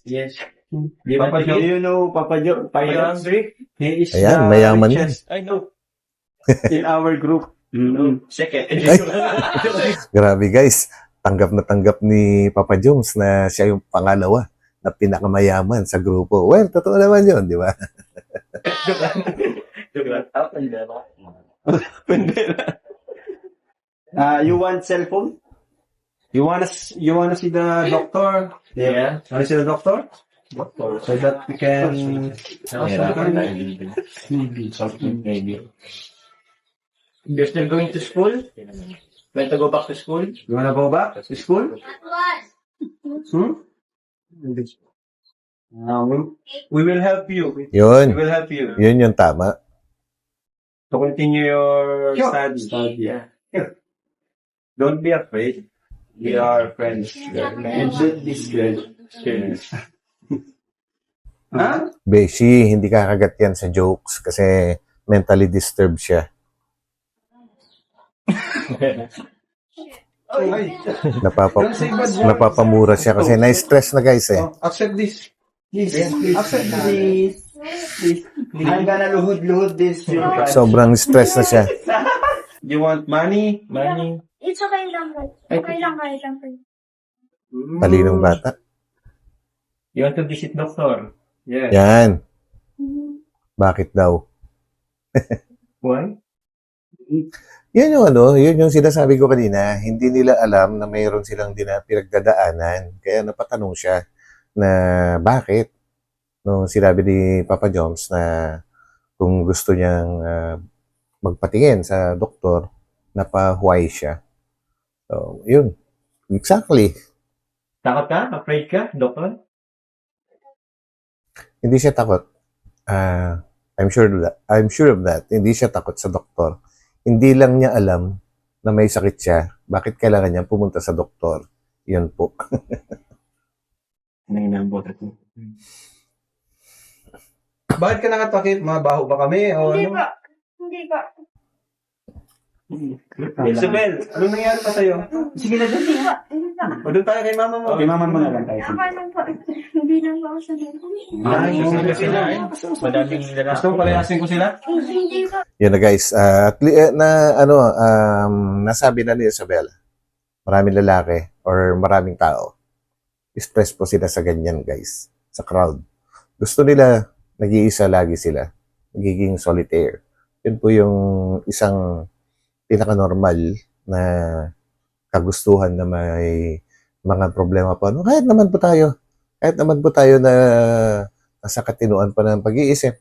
Papa Do Jones. you know Papa Jo? Are you hungry? He is Ayan, the mayaman yan. richest I know. In our group. Second. Grabe, guys. Tanggap na tanggap ni Papa Jones na siya yung pangalawa na pinakamayaman sa grupo. Well, totoo naman yun, di ba? You want cellphone? You wanna see the doctor? Yeah. Wanna see the doctor? So that we can Maybe. You're still going to school? When to go back to school? You wanna go back to school? We will help you. We Yun. will help you Yun yung tama. to continue your Sure. study. Yeah. Don't be afraid. We are friends. And this girl. Huh? Beshi, hindi kakagat yan sa jokes kasi mentally disturbed siya. Napapamura siya kasi na-stress na, guys, eh. Accept this. Accept this. Please. I'm gonna luhod this. Sobrang stress na siya. You want money? It's okay lang. Okay lang, kahit lang. Talinong bata. You want to visit doctor? Yeah. Yan. Bakit daw? Why? Yun yung sinasabi ko kanina, hindi nila alam na mayroon silang pinagdadaanan. Kaya napatanong siya na bakit. Nung sinabi ni Papa Jones na kung gusto niyang magpatingin sa doktor, napahuway siya. So, yun. Exactly. Takot ka? Afraid ka, doctor? Hindi siya takot. I'm sure of that. Hindi siya takot sa doktor. Hindi lang niya alam na may sakit siya, bakit kailangan niya pumunta sa doktor? Yun po. Bakit ka nakatakip? Mabaho ba kami? O Hindi ano? pa. Hindi pa. Isabel, ano nangyari pa sa'yo? Sige na dyan. Hindi pa. Hindi pa. O doon tayo kay mama mo. Okay, mama mo na lang tayo. Ako lang po. Hindi lang po ako sanay. Madaming lalaki. Gusto mo palayasin ko sila? Hindi pa. Yun na guys, nasabi na ni Isabel, maraming lalaki or maraming tao, stress po sila sa ganyan guys, sa crowd. Gusto nila, nag-iisa lagi sila, nagiging solitaire. Yun po yung isang pinaka-normal na kagustuhan na may mga problema pa. No, kahit naman po tayo na nasa katinuan pa ng pag-iisip,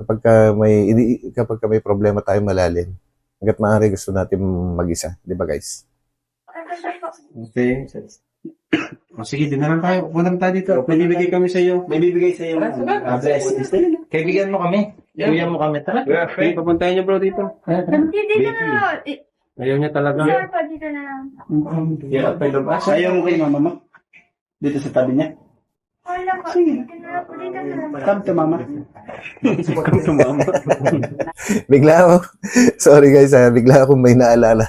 kapag may problema tayo malalim, hanggat maaari gusto natin mag-isa, di ba guys? Okay. O sige, din na lang tayo. Punta tayo dito. May bibigay kami sa iyo. May bibigay sa iyo. Bless. Kaibigan mo kami. Kuya mo kami. Tara. Okay, papuntahin niyo bro dito. Dito na lang. Ayaw niya talaga. Sir pa, dito na lang. Hirap tayo lumabas. Ayaw mo kay mama mo? Dito sa tabi niya? Wala pa. Dito na lang po. Dito na lang. Come to mama. Come to mama. Bigla ako, sorry guys, bigla akong may naalala.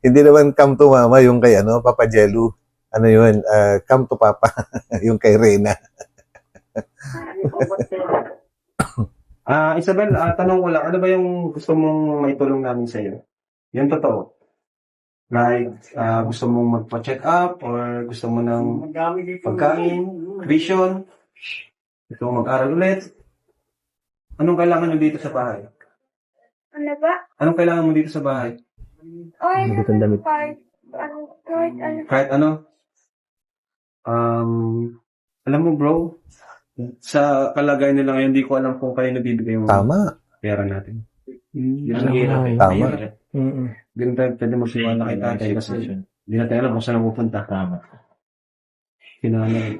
Hindi naman come to mama yung kay Papa Jello. Ano yun? Come to Papa. Yung kay Reyna. Isabel, tanong ko lang, ano ba yung gusto mong maitulong namin sa iyo? Yung totoo. Like, gusto mong magpa-check up or gusto mo ng pagkain, vision, gusto mong mag-aral ulit. Anong kailangan mo dito sa bahay? Ano ba? Anong kailangan mo dito sa bahay? Okay na. Kahit ano. Alam mo bro, sa kalagayan nila ngayon, hindi ko alam kung kayo nabibigay mo Tama. pera natin. Ang hirap. Tama. Ganun tayo pwede magsiwala kay tatay kasi hindi natin alam kung saan pupunta. Tama. Kinanay.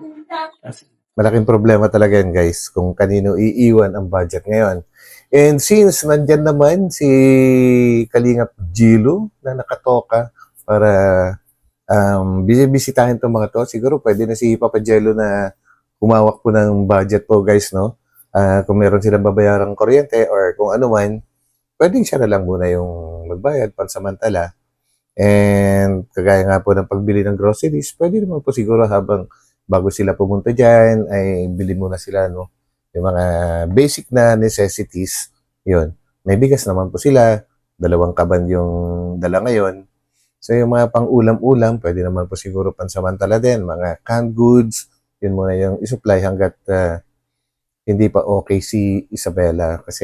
Malaking problema talaga yan guys, kung kanino iiwan ang budget ngayon. And since nandyan naman si Kalingap Gilo na nakatoka para bisitahin itong mga to, siguro pwede na si Papa Jello na humawak po ng budget po guys, no? Kung meron silang babayarang kuryente or kung ano man, pwedeng siya na lang muna yung magbayad pansamantala. And kagaya nga po ng pagbili ng groceries, pwede naman po siguro habang bago sila pumunta dyan, ay bili muna sila, no? Yung mga basic na necessities, yun. May bigas naman po sila, 2 kaban yung dala ngayon. So yung mga pang-ulam-ulam, pwede naman po siguro pansamantala din, mga canned goods, yun muna yung isupply hanggat hindi pa okay si Isabela kasi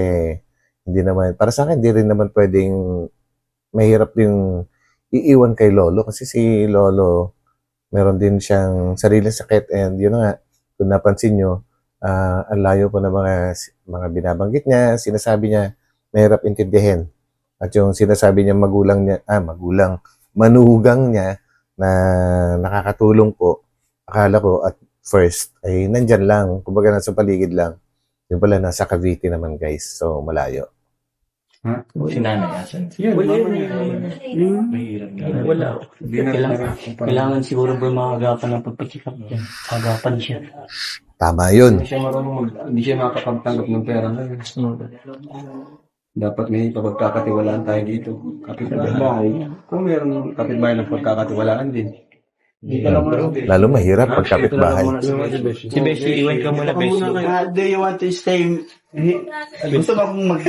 hindi naman, para sa akin, hindi rin naman pwedeng mahirap yung iiwan kay Lolo kasi si Lolo, meron din siyang sariling sakit and yun nga, kung napansin nyo, ang layo po ng mga binabanggit niya, sinasabi niya, mahirap intindihin. At yung sinasabi niya manugang niya na nakakatulong po, akala ko at first ay nandyan lang, kumbaga nasa paligid lang. Yung pala nasa Cavite naman guys, so malayo. Si nanay, asan? Mahirap na. Wala. Kailangan siguro ba maagapan ng pagpachikap niya? Agapan siya. Tama yun. Hindi siya makakapagtanggap ng pera ngayon. Dapat may pagkakatiwalaan tayo dito. Kapitbahay. Kung meron kapitbahay ng pagkakatiwalaan din. Lalo mahirap pag kapitbahay. Si Beshi, iwan ka muna, Beshi. Do you want to stay? Gusto mo akong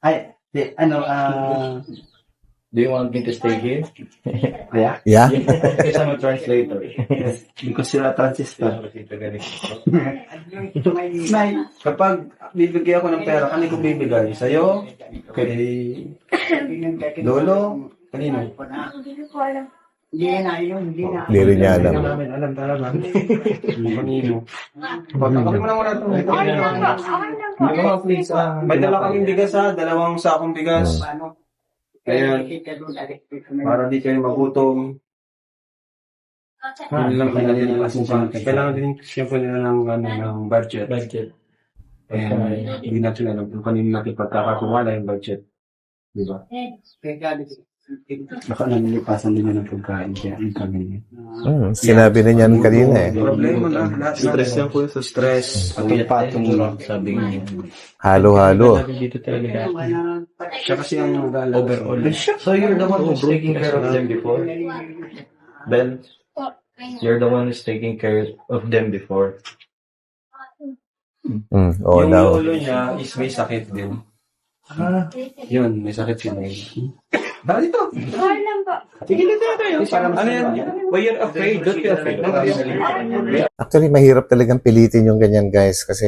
ay, Do you want me to stay here? yeah, Yeah? Kasi I'm a translator. because you're a transistor. Kapag bibigyan ako ng pera, kanino ko bibigay? Sa'yo? Kay Lolo? Kanino? Hindi ko alam. Hindi rin niya alam. Alam talaga. Kanino? Pagkakapit mo na muna ito. Okay lang po. Okay lang po. Please, may dala kaming bigas 2 sakong bigas. Kaya, para di kayo magutom. Kailangan din siyempre nila ng budget. Hindi natin alam kung kanino natin pagkakatiwala yung budget. Di ba? Baka nalilipasan din yun ng pagkain kaya ang kami. Sinabi na niyan kanina eh. Problema na. Lahat stress yan po. Stress. Patong-patong lang, sabi niya. Halo-halo. Dito talaga. Siya kasi ang Overall. So you're the one who's taking care of them before? Ben? You're the one who's taking care of them before? Oo yung daw. lolo niya is may sakit din. Yun, may sakit si Nay. Bakit ito? Okay lang po. Ano yan? Why you're afraid? Don't be afraid. Actually, mahirap talagang pilitin yung ganyan, guys, kasi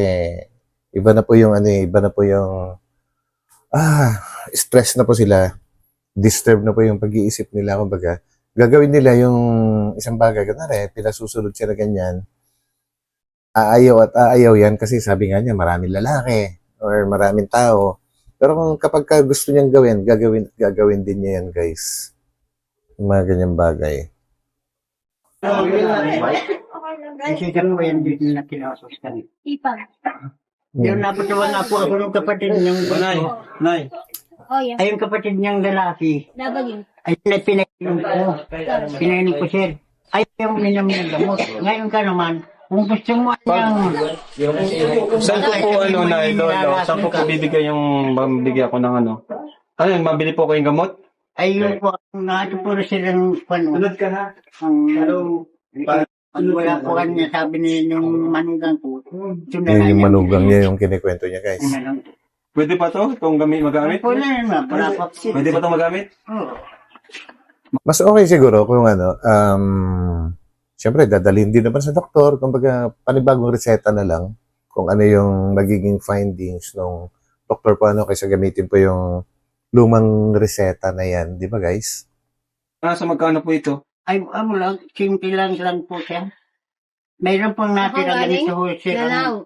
iba na po yung stress na po sila. Disturb na po yung pag-iisip nila. Kumbaga, gagawin nila yung isang bagay. Kunwari, pinasusunod siya na ganyan. Aayaw at aayaw yan kasi sabi nga niya, maraming lalaki or maraming tao. Pero kung kapag gusto niyang gawin, gagawin din niya yan, guys. Yung mga ganyang bagay. Okay lang, Kasi kami mo yan dito na kinasustan. Ipang. Yung napatawa nga po ako ng kapatid niyang Nay. Oh, yeah. ay yung kapatid niyang lalaki. Nabagin. Ay pinainom ko. Pinainom ko sir. Ay yung minam ng gamot. Ngayon ka naman, kung gusto mo niyang Saan ko po, Nay, lolo? Saan ko bibigay yung, mabibigay ako ng ano? Ano yun, mabili po ko yung gamot? ay yung po, nato po na silang Sunod ka na. Hello. Pag wala po kanya, sabi ni yung manugang ko. Yun yung manugang niya, yung kinikwento niya, guys. Pwede pa to? Itong magamit? Po na yun, wala pa. Pwede pa itong magamit? Oo. Mas okay siguro kung siyempre, dadalhin din naman sa doktor. Kumbaga, panibagong reseta na lang kung ano yung magiging findings ng doktor po kaysa gamitin po yung lumang reseta na yan. Di ba, guys? Sa magkano po ito? Ay, lang, simple lang po siya. Mayroon pong natira Ako, ganito ho Galaw. siya.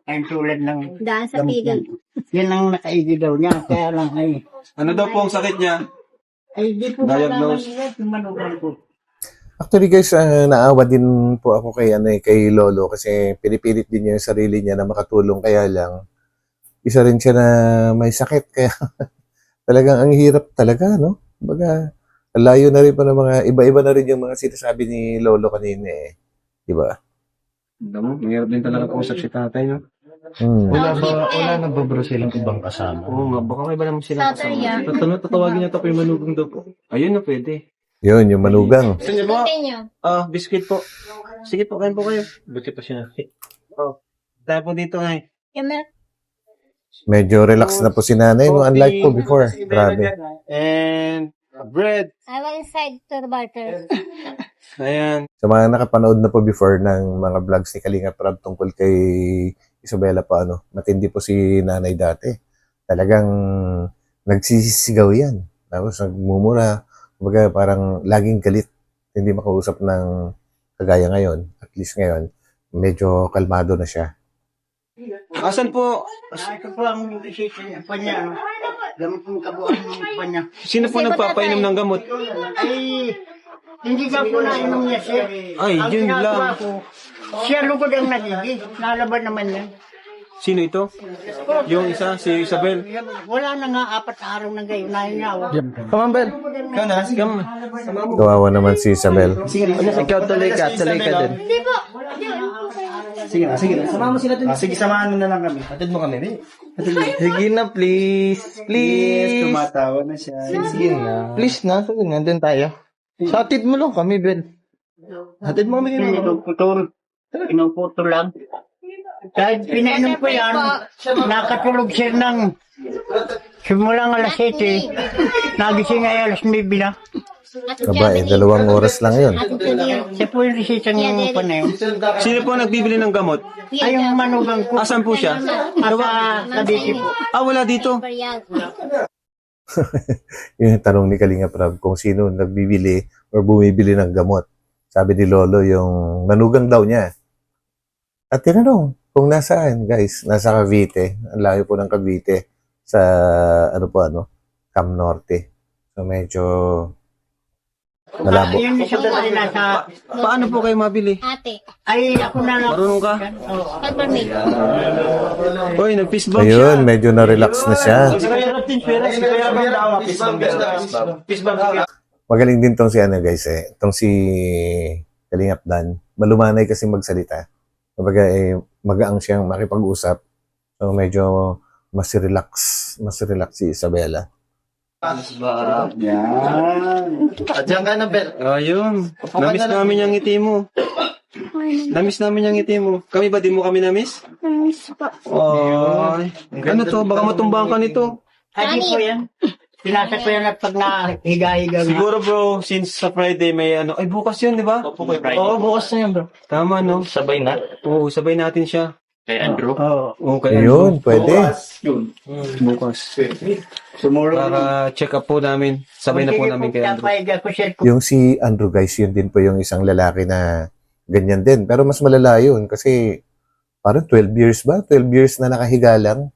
Ay, tulad ng Daan sa gamit pigil. yan ang nakaigi daw niya. Kaya lang ay, Ano daw po ang sakit niya? ay di po Diagnose. nalaman nila yung manugang ko. Actually, guys, naawa din po ako kay Lolo kasi pinipilit din niya yung sarili niya na makatulong. Kaya lang, isa rin siya na may sakit. Kaya talagang ang hirap talaga, no? Kumbaga, layo na rin pa ng mga, iba-iba na rin yung mga sinasabi ni Lolo kanina eh. Di ba? Mahirap din talaga kausap si tatay, no? Wala na ba bro silang ibang kasama? Oo nga, baka may ba naman sila Tatay yan. Tatawagin niya ito po yung manugang daw po. Ayun na, pwede. Yun, yung manugang. Gusto niyo po? Continue. Biscuit po. Sige po, kain po kayo. Buti pa siya. Tayo po dito, Nay. Yung milk. Medyo relax na po si nanay, no? Unlike po before. Grabe. And bread. I will inside to the barter. Ayan. Sa mga nakapanood na po before ng mga vlogs ni Kalinga Prab tungkol kay Isabela pa, matindi po si nanay dati. Talagang nagsisigaw yan. Tapos nagmumura. Kumbaga parang laging galit. Hindi makausap ng kagaya ngayon. At least ngayon, medyo kalmado na siya. Asan po? Ito po ang isipin pa niya. Gamit yung kabuuan pa niya. Sino po nagpapainom ng gamot? Ay, hindi ka po nainom niya siya. Ay, Ang yun ginagawa lang. ko, siya lugod ang nagiging. Nalaban naman yan. Sino ito? Yung isa, si Isabel. Wala na nga 4 araw na gayon. Nahingaw. Come on, Ben. Kawawa naman si Isabel. Ikaw tuloy ka din. Hindi po. Sige na. Samahan mo sila dun. Sige, samahan mo na lang kami. Hatid mo kami, Ben. Sige na, please. Please. Tumatawa na siya. Sige na. Please na. Sige na, din tayo. Sa hatid mo lang kami, Ben. Hatid mo kami. Pinuputol. Pinuputol lang. Kahit pinainom ko yan, nakatulog siya ng simulang alas 7, nagising ay alas 9 na. Babae, 2 oras lang yun. Siya po yung resitang yung panayon. Sino po nagbibili ng gamot? Ay, yung manugang ko. Asan po siya? Asa Cavite po. Wala dito. Yung tanong ni Kalinga Prab kung sino nagbibili or bumibili ng gamot. Sabi ni Lolo, yung manugang daw niya. At tinanong kung nasaan, guys. Nasa Cavite. Ang layo po ng Cavite sa, Cam Norte. So, medyo malabo. Yung isa po ay nasa, Paano po kayo mabili? Ate. ay ako na lang. Marunong ka? Oo. Peppermint. Uy, nag-fist bump siya. Ayun, medyo na-relax na siya. Si Kuya Rob din, pero si Kuya Rob ang dawa. Fist bump. Magaling din tong si ano guys tong si Kalingap Dan. Malumanay kasi magsalita. Kumbaga magaang siyang makipag-usap. So medyo mas relax si Isabela. Yan. Diyan ka na, Bel. Ayun. Namiss namin yung ngiti mo. Namiss namin yung ngiti mo. Kami ba, di mo kami namiss? Namiss po. Ay. Ano to? Baka matumbang ka nito. Ay, di po yan. Pinasa ko yan at pag nahiga-higa nga. Siguro bro, since sa Friday may ano. Ay, bukas yun, di ba? Opo, kay Friday. Oo, bukas na yan bro. Tama, no? Sabay na. Oo, sabay natin siya. Kay Andrew. Oo. Oo, kaya Ayun, pwede. bukas. Tomorrow. Para check up po namin. Sabay na po namin kay Andrew. Papahiga ko, sir. Yung si Andrew guys, yun din po yung isang lalaki na ganyan din. Pero mas malala yun kasi parang 12 years ba? 12 years na nakahiga lang.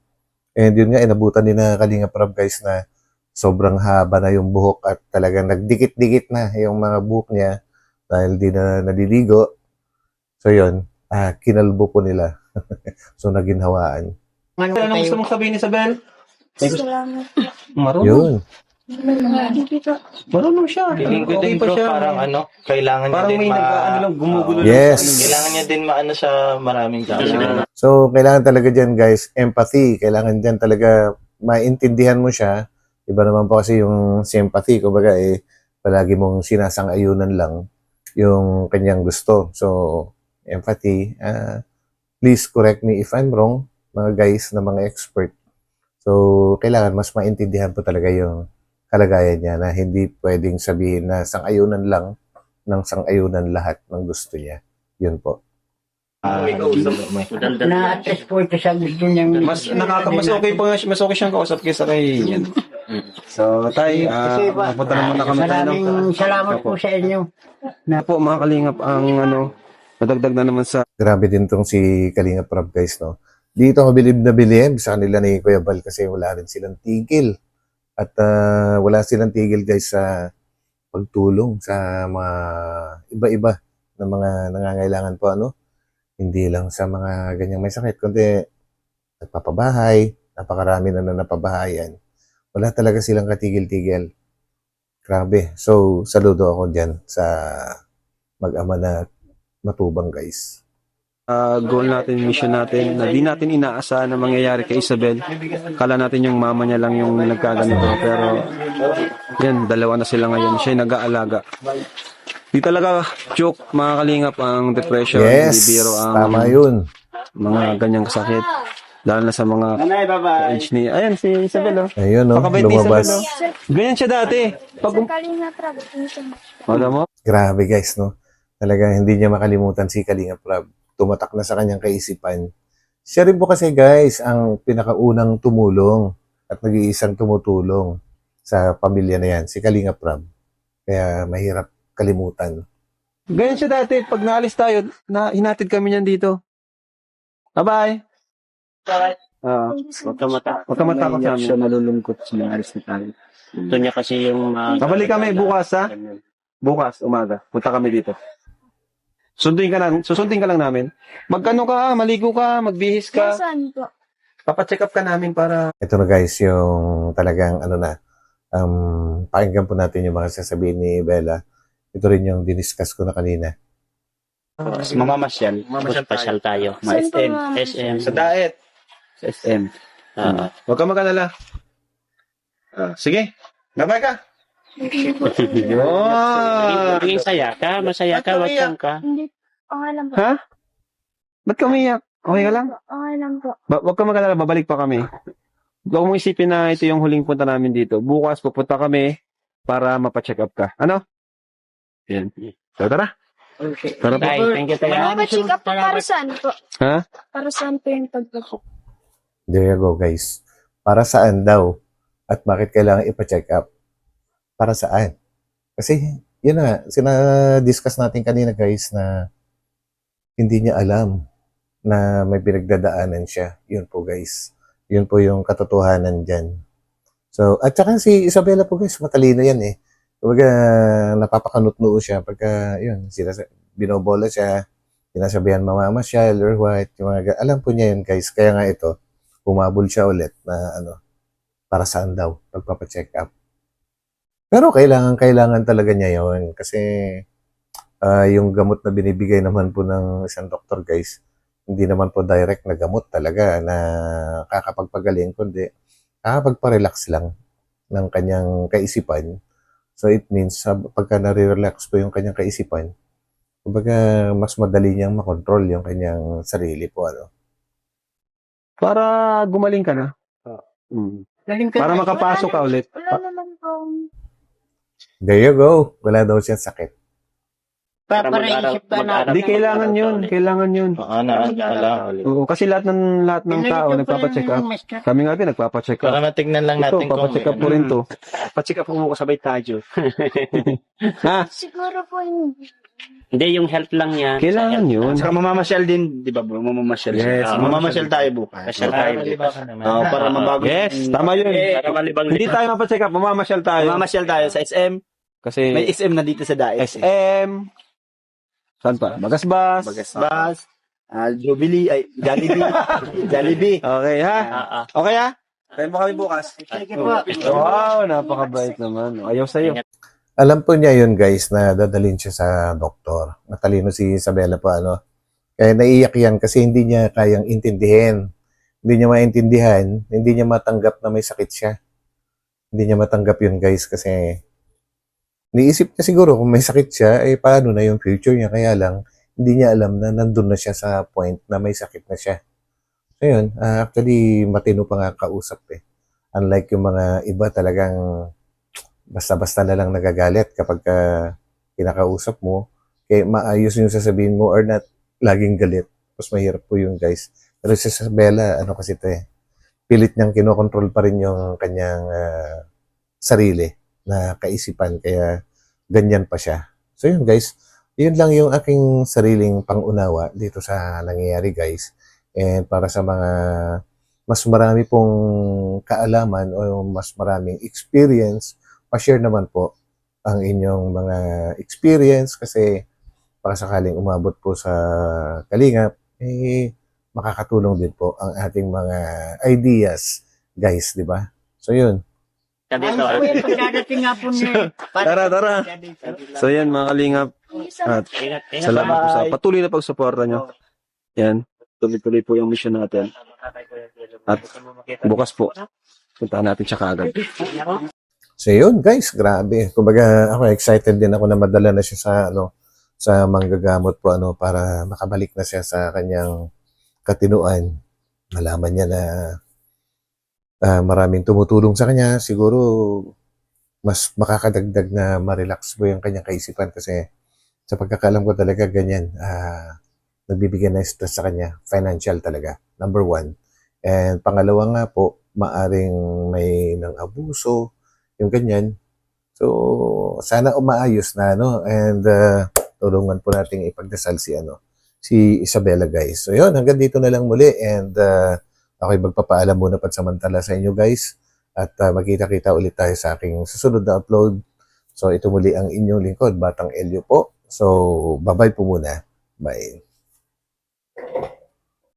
And yun nga, inabutan din na Kalingap Rob guys na sobrang haba na yung buhok at talagang nagdikit-dikit na yung mga buhok niya dahil di na naliligo. So yun, kinalbo po nila. So naginhawaan. Ano Ano gusto tayo? mong sabihin, Isabel? Salamat po. Marunong. Yun. Hindi po. Marunong siya. Feeling ko Okay din pa bro, siya. parang ano, kailangan niya Parang din may nag-ano lang, gumugulo lang. Yes. Kailangan niya din maano sa maraming tao. So kailangan talaga dyan guys, empathy. Kailangan dyan talaga maintindihan mo siya. Iba naman po kasi yung sympathy. Kumbaga palagi mong sinasang-ayunan lang yung kanyang gusto. So empathy, please correct me if I'm wrong, mga guys na mga expert. So, kailangan mas maintindihan po talaga yung kalagayan niya na hindi pwedeng sabihin na sang-ayunan lang ng sang-ayunan lahat ng gusto niya. Yun po. Na-attest po ito sa gusto niyang... Mas okay pa nga, mas okay siyang kausap kaysa kay yan. So, tay, Kasi ba, mapunta na muna kami tayo. maraming salamat po sa inyo. Na po mga kalingap ang ano, nadagdag na naman sa Grabe din tong si Kalingap Rob guys, no? Dito ako bilib na bilib sa kanila ni Kuya Bal kasi wala rin silang tigil. At wala silang tigil guys sa pagtulong sa mga iba-iba na mga nangangailangan po, ano? Hindi lang sa mga ganyang may sakit, kundi nagpapabahay, napakarami na napabahayan. Wala talaga silang katigil-tigil. Grabe. So, saludo ako dyan sa mag-ama na matubang guys. goal natin, mission natin, na di natin inaasahan na mangyayari kay Isabel. Kala natin yung mama niya lang yung nagkaganito, pero yan, dalawa na sila ngayon. Siya yung nag-aalaga. Di talaga joke, mga kalingap, ang depression, Yes, hindi biro ang tama yun. mga ganyang kasakit. Lalo na sa mga Nanay, bye-bye. age ni... Ayan, si Isabel, oh. Ayun, no? Pakabait ni Isabel, Lumabas. oh. Ganyan siya dati. Pag Kalinga Prab. Thank you so much. alam mo, Grabe guys, no? Talagang hindi niya makalimutan si Kalingap Rob. Tumatak na sa kanyang kaisipan. Siya rin po kasi guys, ang pinakaunang tumulong at nag-iisang tumutulong sa pamilya na yan, si Kalingap Rob. Kaya mahirap kalimutan. ganyan siya dati. Pag naalis tayo, hinatid kami niyan dito. Bye-bye. Huwag ka matakot. Huwag ka matakot sa amin. Siya nalulungkot sa mga alis na tayo. Ito niya kasi yung... Babalik kami bukas, ha? Bukas, umaga. Punta kami dito. Susundin ka lang namin. Magkano ka, maligo ka, magbihis ka. Nasaan po? Papacheck up ka namin para... Ito na guys, yung talagang ano na, pakinggan po natin yung mga sasabihin ni Bella. Ito rin yung diniscuss ko na kanina. Mamamasyal. Pasyal tayo. Saan po, SM. ma'am? SM. Sa diet. SM. Huwag ka mag-alala. Sige. Bye-bye ka. Yun. Maging saya ka, masaya ka, wag kang ka. Hindi. Okay lang po. Ha? Ba't ka umiyak? Okay ka lang? Okay lang po. Huwag ka mag-alala, babalik pa kami. Huwag mong isipin na ito yung huling punta namin dito. Bukas pupunta kami para mapacheck up ka. Ano? Yan. So, tara. Tara po. Tay, thank you tayo. Magpa-check up po para saan po? Ha? Para saan po yung pagpa-check? There you go guys. Para saan daw? At bakit kailangan ipa-check up? Para saan? Kasi, yun na, sina-discuss natin kanina guys na hindi niya alam na may pinagdadaanan siya. Yun po guys. Yun po yung katotohanan dyan. So, at saka si Isabela po guys, matalino yan eh. Kumbaga, napapakanutnoo siya pagka, yun, binobola siya, sinasabihan mamamasyal or what, yung mga, alam po niya yun guys. Kaya nga ito, humabol siya ulit na para saan daw, pagpapacheck up. Pero kailangan talaga niya yon kasi yung gamot na binibigay naman po ng isang doktor, guys, hindi naman po direct na gamot talaga na kakapagpagaling, kundi kakapagpa-relax lang ng kanyang kaisipan. So it means, pagka nare-relax po yung kanyang kaisipan, kumbaga mas madali niyang makontrol yung kanyang sarili po. Para gumaling ka na. Galing ka Para na. makapasok ka ulit. Wala naman po. There you go. Wala daw siya sakit. Para isip ka na. Hindi, kailangan yun. Kailangan yun. Oo, kasi lahat ng tao nagpapacheck up. Kami nga din nagpapacheck up. Para matignan lang Ito, natin kung papacheck up po rin to. Pacheck up mo kasabay tayo. Siguro po hindi. Hindi, yung health lang yan. Kailangan yun. Saka mamamasyal din, di ba bro? Mamamasyal. Yes, mamamasyal tayo bukas. Masyal tayo bukas. Para mabago. Yes, tama yun. Para malibang. Hindi tayo mapacheck up, mamamasyal tayo. Mamamasyal tayo sa SM. Kasi May SM na dito sa Daet. SM, saan pa? Bagasbas. Bagasbas. Jubilee, Jollibee. Jollibee. Okay ha? Okay ha? Tayo mo kami bukas. Sige po. Wow, napakabait naman. Ayaw sa'yo. Alam po niya yun, guys, na dadalhin siya sa doktor. Matalino si Isabela po, Kaya naiyak yan kasi hindi niya kayang intindihin. Hindi niya maintindihan, hindi niya matanggap na may sakit siya. Hindi niya matanggap yun, guys, kasi niisip niya siguro kung may sakit siya, paano na yung future niya. Kaya lang, hindi niya alam na nandun na siya sa point na may sakit na siya. So yun, actually, matino pa nga kausap Unlike yung mga iba talagang basta-basta na lang nagagalit kapag kinakausap mo. Kaya maayos yung sasabihin mo or not, laging galit. Mas mahirap po yung guys. Pero si Isabela, kasi pilit niyang kinokontrol pa rin yung kanyang sarili na kaisipan. Kaya ganyan pa siya. So yun guys, yun lang yung aking sariling pangunawa dito sa nangyayari guys. And para sa mga mas marami pong kaalaman o mas maraming experience, pa-share naman po ang inyong mga experience kasi baka sakaling umabot po sa Kalingap, makakatulong din po ang ating mga ideas, guys, di ba? So, yun. Pagdadating nga po niya. Tara. So, yan mga Kalingap. At salamat po sa patuloy na pagsuporta nyo. Yan. Tuloy-tuloy po yung mission natin. At bukas po, puntahan natin siya kaagad. So yun guys, grabe. Kumbaga ako excited din ako na madala na siya sa sa manggagamot po para makabalik na siya sa kanyang katinuan. Malaman niya na maraming tumutulong sa kanya. Siguro mas makakadagdag na ma-relax po yung kanyang kaisipan kasi sa pagkakalam ko talaga ganyan. Nagbibigyan ng stress sa kanya. Financial talaga. Number 1. And pangalawa nga po, maaring may nang abuso, yung ganyan. So, sana umaayos na, and tulungan po nating ipagdasal si Isabela, guys. So, yun, hanggang dito na lang muli, and ako'y magpapaalam muna pansamantala sa inyo, guys, at magkita-kita ulit tayo sa aking susunod na upload. So, ito muli ang inyong lingkod, Batang Elio po. So, bye-bye po muna. Bye.